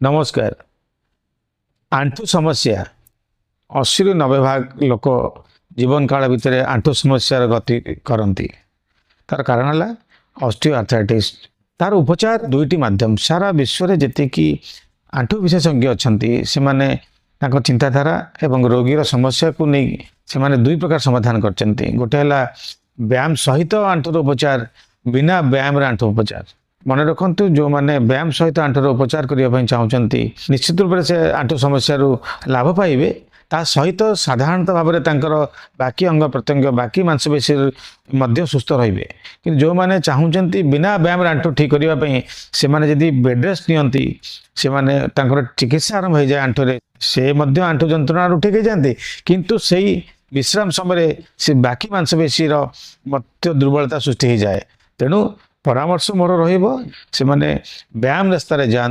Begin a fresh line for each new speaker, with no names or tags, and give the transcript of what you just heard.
नमस्कार। आंठु समस्या 80 ରୁ 90 भाग लोक जीवन काल भितर आंठु समस्या गति करती। तार कारण है ऑस्टियोआर्थराइटिस। तार उपचार दुईटी माध्यम सारा विश्व में जी आंठु विशेषज्ञ अच्छा से माने चिंताधारा एवं रोगीर समस्या को नहीं से दुई प्रकार समाधान करते। गोटे है व्यायाम सहित आंठुर उपचार, बिना व्यायाम आंठु उपचार। मन रखु जो मैंने व्यायाम सहित आंठुर उपचार करने चाहते निश्चित रूप से आंठु समस्या लाभ पाइबे। ता सहित साधारणतः भाव में बाकी अंग प्रत्यंग बाकी मांसपेशी सुस्थ रे। कि जो मैंने चाहते बिना व्यायाम आंठु ठीक करने से जदि बेड रेस्ट नियंती से माने चिकित्सा आरंभ हो जाए आंठुरे से आंठु जंत्रणा ठीक हो जाते। किंतु सही विश्राम समय से बाकी मांसपेशी दुर्बलता सृष्टि हो जाए। तेणु परामर्श मोर रही व्यायाम रास्तार जान।